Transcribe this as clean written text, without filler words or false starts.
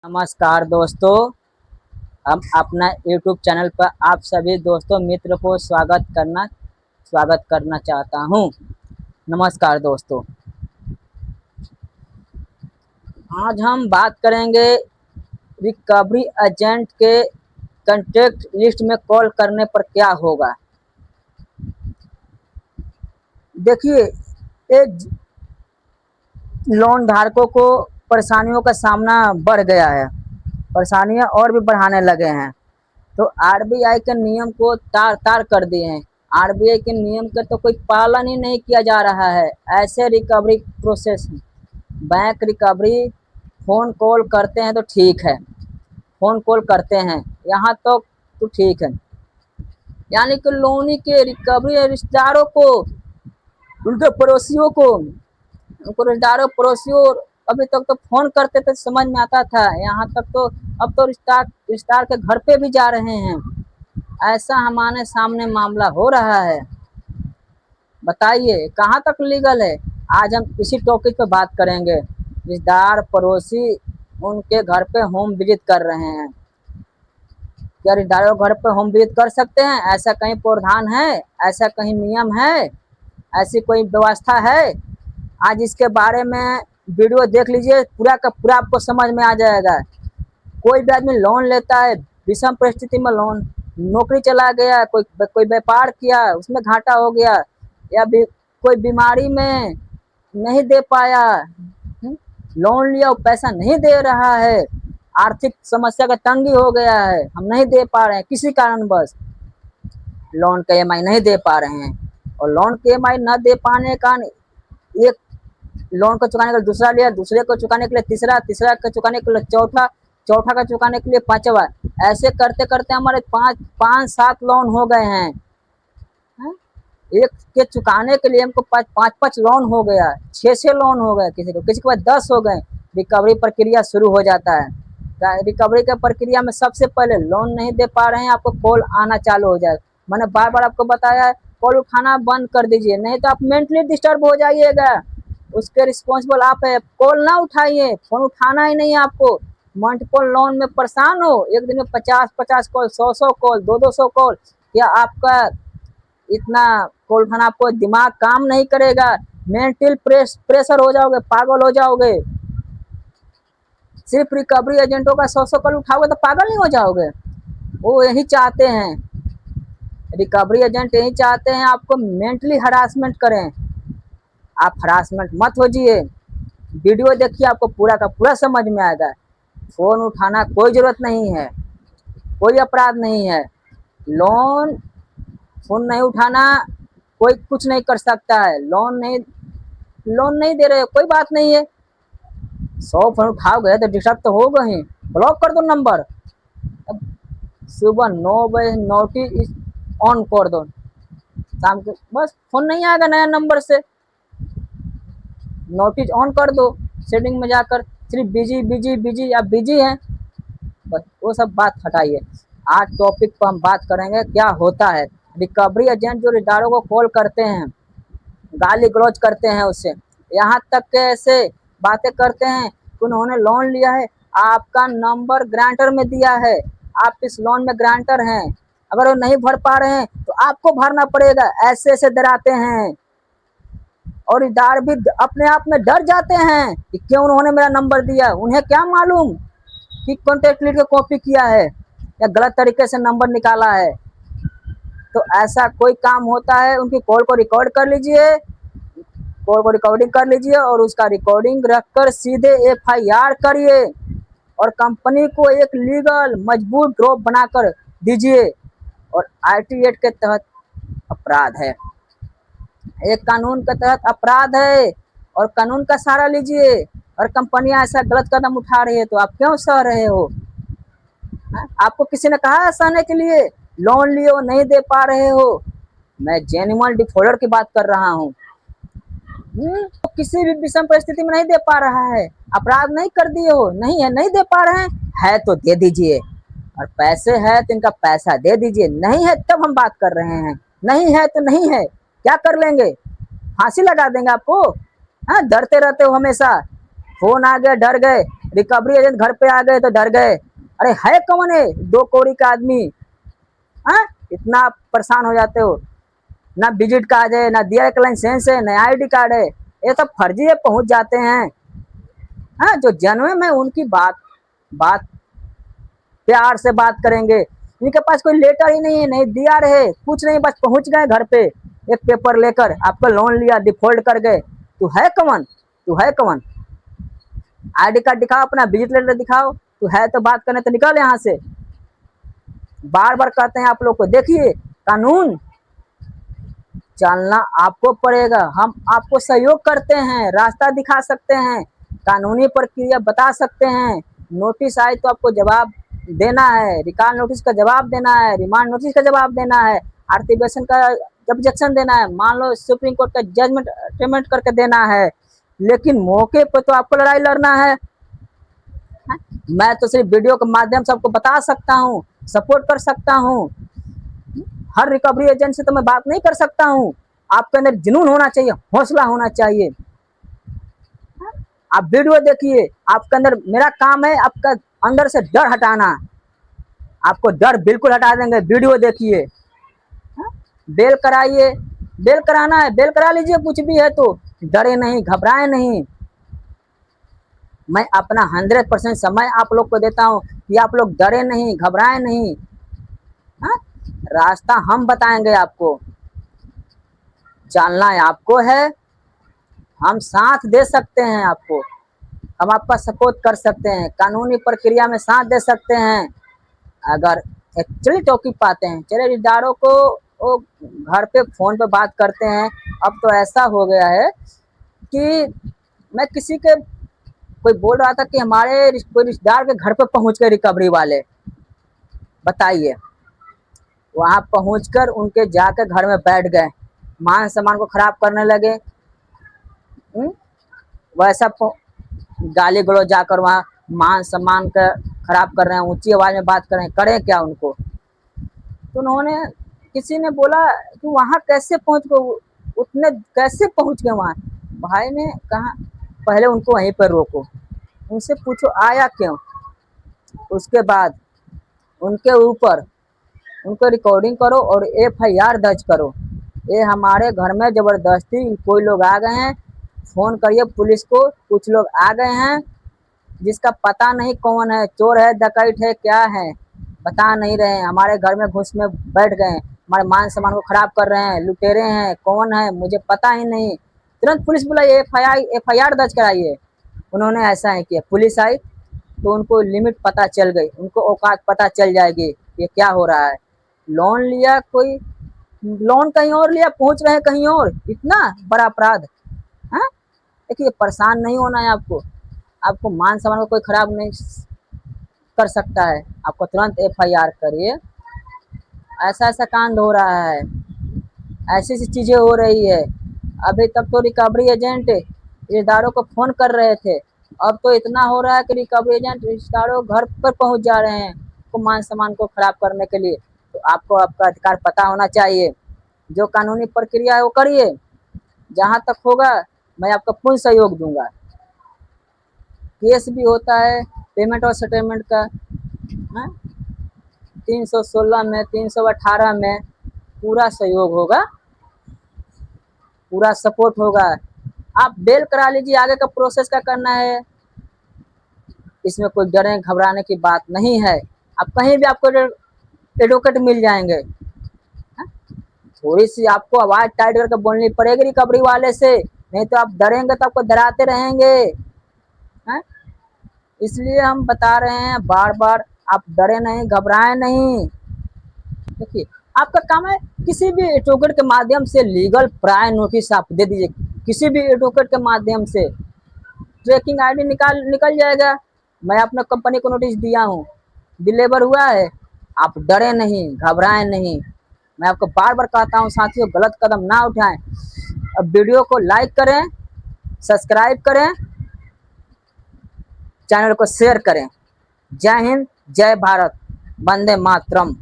नमस्कार दोस्तों। हम अपना YouTube चैनल पर आप सभी दोस्तों मित्र को स्वागत करना चाहता हूं। नमस्कार दोस्तों। आज हम बात करेंगे रिकवरी एजेंट के कॉन्टैक्ट लिस्ट में कॉल करने पर क्या होगा। देखिए, एक लोन धारकों को परेशानियों का सामना बढ़ गया है, परेशानियां और भी बढ़ाने लगे हैं। तो आरबीआई के नियम को तार तार कर दिए हैं। आरबीआई के नियम का तो कोई पालन ही नहीं किया जा रहा है। ऐसे recovery process bank recovery phone call करते हैं तो ठीक है, फ़ोन कॉल करते हैं यहाँ तो ठीक है, यानी कि लोनी के रिकवरी रिश्तेदारों को, उनके पड़ोसियों को, उनको रिश्तेदारों पड़ोसियों अभी तक तो फ़ोन करते थे, समझ में आता था। यहाँ तक तो अब तो रिश्तेदार के घर पे भी जा रहे हैं। ऐसा हमारे सामने मामला हो रहा है। बताइए कहाँ तक लीगल है। आज हम इसी टॉपिक पे बात करेंगे। रिश्तेदार पड़ोसी उनके घर पे होम विजिट कर रहे हैं। क्या रिश्तेदारों घर पे होम विजिट कर सकते हैं? ऐसा कहीं प्रावधान है? ऐसा कहीं नियम है? ऐसी कोई व्यवस्था है? आज इसके बारे में वीडियो देख लीजिए, पूरा का पूरा आपको समझ में आ जाएगा। कोई भी आदमी लोन लेता है, विषम परिस्थिति में लोन, नौकरी चला गया, कोई व्यापार किया उसमें घाटा हो गया, या भी कोई बीमारी में नहीं दे पाया, लोन लिया वो पैसा नहीं दे रहा है, आर्थिक समस्या का तंगी हो गया है, हम नहीं दे पा रहे हैं किसी कारणवश, लोन का ईएमआई नहीं दे पा रहे हैं। और लोन के ईएमआई न दे पाने का एक लोन को चुकाने के लिए दूसरा लिया, दूसरे को चुकाने के लिए तीसरा, तीसरा को चुकाने के लिए चौथा, चौथा का चुकाने के लिए पांचवा। ऐसे करते करते हमारे पाँच सात लोन हो गए हैं। एक के चुकाने के लिए हमको पाँच लोन हो गया, छः लोन हो गए, किसी के बाद 10 हो गए। रिकवरी प्रक्रिया शुरू हो जाता है। रिकवरी के प्रक्रिया में सबसे पहले लोन नहीं दे पा रहे हैं, आपको कॉल आना चालू हो जाए। मैंने बार बार आपको बताया है, कॉल उठाना बंद कर दीजिए, नहीं तो आप मेंटली डिस्टर्ब हो जाइएगा। उसके रिस्पॉन्सिबल आप है। कॉल ना उठाइए, फोन उठाना ही नहीं है आपको। मल्टीपल लोन में परेशान हो, एक दिन में 50 कॉल, 100 कॉल, 200 कॉल, या आपका इतना कॉल उठाना, आपको दिमाग काम नहीं करेगा, मेंटल प्रेशर हो जाओगे, पागल हो जाओगे। सिर्फ रिकवरी एजेंटों का 100 कॉल उठाओगे तो पागल नहीं हो जाओगे। वो यही चाहते हैं, रिकवरी एजेंट यही चाहते हैं आपको मेंटली हरासमेंट करें। आप हरासमेंट मत होजिए। वीडियो देखिए, आपको पूरा का पूरा समझ में आएगा। फ़ोन उठाना कोई ज़रूरत नहीं है, कोई अपराध नहीं है। लोन फ़ोन नहीं उठाना, कोई कुछ नहीं कर सकता है। लोन नहीं दे रहे हो, कोई बात नहीं है। 100 फोन उठाओगे तो डिस्टर्ब तो होगा ही, ब्लॉक कर दो नंबर। सुबह 9 बजे नोटिस ऑन कर दो, शाम को बस फ़ोन नहीं आएगा नया नंबर से, नोटिस ऑन कर दो। सेटिंग में जाकर सिर्फ बिजी बिजी बिजी, आप बिजी हैं, बस वो सब बात हटाइए। आज टॉपिक पर हम बात करेंगे क्या होता है। रिकवरी एजेंट जो रिश्तेदारों को कॉल करते हैं, गाली गलौज करते हैं उससे, यहाँ तक के ऐसे बातें करते हैं कि उन्होंने लोन लिया है, आपका नंबर ग्रांटर में दिया है, आप इस लोन में ग्रांटर हैं, अगर वो नहीं भर पा रहे हैं तो आपको भरना पड़ेगा, ऐसे ऐसे डराते हैं। और रिश्तेदार भी अपने आप में डर जाते हैं कि क्यों उन्होंने मेरा नंबर दिया। उन्हें क्या मालूम कि कॉन्टैक्ट लिस्ट को कॉपी किया है या गलत तरीके से नंबर निकाला है। तो ऐसा कोई काम होता है, उनकी कॉल को रिकॉर्ड कर लीजिए, कॉल को रिकॉर्डिंग कर लीजिए और उसका रिकॉर्डिंग रखकर सीधे एफआईआर करिए और कंपनी को एक लीगल मजबूत ड्रॉप बनाकर दीजिए। और आईटी एक्ट के तहत अपराध है, एक कानून के तहत अपराध है, और कानून का सहारा लीजिए। और कंपनियां ऐसा गलत कदम उठा रही है तो आप क्यों सह रहे हो? आपको किसी ने कहा है सहने के लिए? लोन लिए हो, नहीं दे पा रहे हो। मैं जेन्युइन डिफॉल्टर की बात कर रहा हूँ। तो किसी भी विषम परिस्थिति में नहीं दे पा रहा है, अपराध नहीं कर दिए हो, नहीं है, नहीं दे पा रहे हैं, है तो दे दीजिए। और पैसे है तो इनका पैसा दे दीजिए, नहीं है तब हम बात कर रहे हैं। नहीं है तो नहीं है, क्या कर लेंगे? फांसी लगा देंगे आपको? हाँ, डरते रहते हो हमेशा। फोन आ गया डर गए, रिकवरी एजेंट घर पे आ गए तो डर गए, अरे है कौन है 2 कौड़ी का आदमी। हाँ, इतना आप परेशान हो जाते हो, ना विजिट कार्ड है, ना दिया लाइसेंस है, ना आईडी कार्ड है, ये सब फर्जी है, पहुंच जाते हैं। हाँ, जो जेन्युइन है उनकी बात बात प्यार से बात करेंगे। इनके पास कोई लेटर ही नहीं है, नहीं दिया रहे कुछ नहीं, बस पहुंच गए घर पे एक पेपर लेकर, आपका लोन लिया, डिफॉल्ट कर गए। तू है कौन, तू है कौन? आईडी कार्ड दिखाओ, अपना विजिट लेटर दिखाओ, तू है तो बात करने, तो निकल यहाँ से। बार बार कहते हैं आप लोग को, देखिए कानून चलना आपको पड़ेगा, हम आपको सहयोग करते हैं, रास्ता दिखा सकते हैं, कानूनी प्रक्रिया बता सकते हैं। नोटिस आए तो आपको जवाब देना है, रिकॉल नोटिस का जवाब देना है, रिमांड नोटिस का जवाब देना है, आर्टिवेशन का ऑब्जेक्शन देना है, मान लो सुप्रीम कोर्ट का जजमेंट पेमेंट करके देना है। लेकिन मौके पर तो आपको लड़ाई लड़ना है। मैं तो सिर्फ वीडियो के माध्यम से आपको बता सकता हूँ, सपोर्ट कर सकता हूँ। हर रिकवरी एजेंट से तो मैं बात नहीं कर सकता हूँ। आपके अंदर जुनून होना चाहिए, हौसला होना चाहिए। आप वीडियो देखिए, आपके अंदर, मेरा काम है आपका अंदर से डर हटाना, आपको डर बिल्कुल हटा देंगे। वीडियो देखिए, बेल कराइए, बेल कराना है बेल करा लीजिए, कुछ भी है तो डरे नहीं, घबराए नहीं। मैं अपना 100% समय आप लोग को देता हूँ कि आप लोग डरे नहीं, घबराए नहीं। हा? रास्ता हम बताएंगे आपको, चलना आपको है, हम साथ दे सकते हैं आपको, हम आपका सपोर्ट कर सकते हैं, कानूनी प्रक्रिया में साथ दे सकते हैं। अगर एक्चुअली टॉपिक पाते हैं, चले रिश्तेदारों को वो घर पे फ़ोन पे बात करते हैं। अब तो ऐसा हो गया है कि मैं किसी के, कोई बोल रहा था कि हमारे कोई रिश्तेदार के घर पे पहुंच गए रिकवरी वाले, बताइए, वहां पहुंचकर उनके जाकर घर में बैठ गए, मान सम्मान को खराब करने लगे। वैसा गाली गलौज जाकर वहाँ मान सम्मान का खराब कर रहे हैं, ऊंची आवाज में बात कर रहे हैं, करें क्या उनको? तो उन्होंने, किसी ने बोला कि वहाँ कैसे पहुँच गए, उतने कैसे पहुँच गए वहाँ? भाई ने कहा पहले उनको वहीं पर रोको, उनसे पूछो आया क्यों, उसके बाद उनके ऊपर उनको रिकॉर्डिंग करो और FIR दर्ज करो। ये हमारे घर में ज़बरदस्ती कोई लोग आ गए हैं, फ़ोन करिए पुलिस को, कुछ लोग आ गए हैं जिसका पता नहीं कौन है, चोर है, डकैत है, क्या है बता नहीं रहे हैं, हमारे घर में घुस में बैठ गए हैं, हमारे मान सम्मान को खराब कर रहे हैं, लुटेरे हैं, कौन है मुझे पता ही नहीं। तुरंत पुलिस बुलाइए, FIR दर्ज कराइए। उन्होंने ऐसा ही किया, पुलिस आई तो उनको लिमिट पता चल गई, उनको औकात पता चल जाएगी ये क्या हो रहा है। लोन लिया, कोई लोन कहीं और लिया, पहुंच रहे हैं कहीं और, इतना बड़ा अपराध। हाँ, देखिए परेशान नहीं होना है आपको, आपको मान सम्मान को कोई खराब नहीं कर सकता है, आपको तुरंत FIR करिए। ऐसा ऐसा कांड हो रहा है, ऐसी ऐसी चीज़ें हो रही है। अभी तक तो रिकवरी एजेंट रिश्तेदारों को फ़ोन कर रहे थे, अब तो इतना हो रहा है कि रिकवरी एजेंट रिश्तेदारों घर पर पहुंच जा रहे हैं को मान सम्मान को खराब करने के लिए। तो आपको आपका अधिकार पता होना चाहिए, जो कानूनी प्रक्रिया है वो करिए, जहाँ तक होगा मैं आपका पूर्ण सहयोग दूंगा। केस भी होता है पेमेंट और सेटलमेंट का, हाँ, 316 में, 318 में पूरा सहयोग होगा, पूरा सपोर्ट होगा। आप बेल करा लीजिए, आगे का प्रोसेस क्या करना है, इसमें कोई डरने घबराने की बात नहीं है। आप कहीं भी आपको एडवोकेट मिल जाएंगे। हाँ? थोड़ी सी आपको आवाज़ टाइट करके बोलनी पड़ेगी रिकवरी वाले से, नहीं तो आप डरेंगे तो आपको डराते रहेंगे। हाँ? इसलिए हम बता रहे हैं बार बार, आप डरे नहीं, घबराएं नहीं। देखिए आपका काम है, किसी भी एडवोकेट के माध्यम से लीगल प्रायर नोटिस आप दे दीजिए, किसी भी एडवोकेट के माध्यम से ट्रैकिंग आईडी निकल जाएगा, मैं अपने कंपनी को नोटिस दिया हूँ, डिलीवर हुआ है। आप डरे नहीं, घबराएं नहीं। मैं आपको बार बार कहता हूँ साथियों, गलत कदम ना उठाएं। अब वीडियो को लाइक करें, सब्सक्राइब करें, चैनल को शेयर करें। जय हिंद, जय भारत, वंदे मातरम।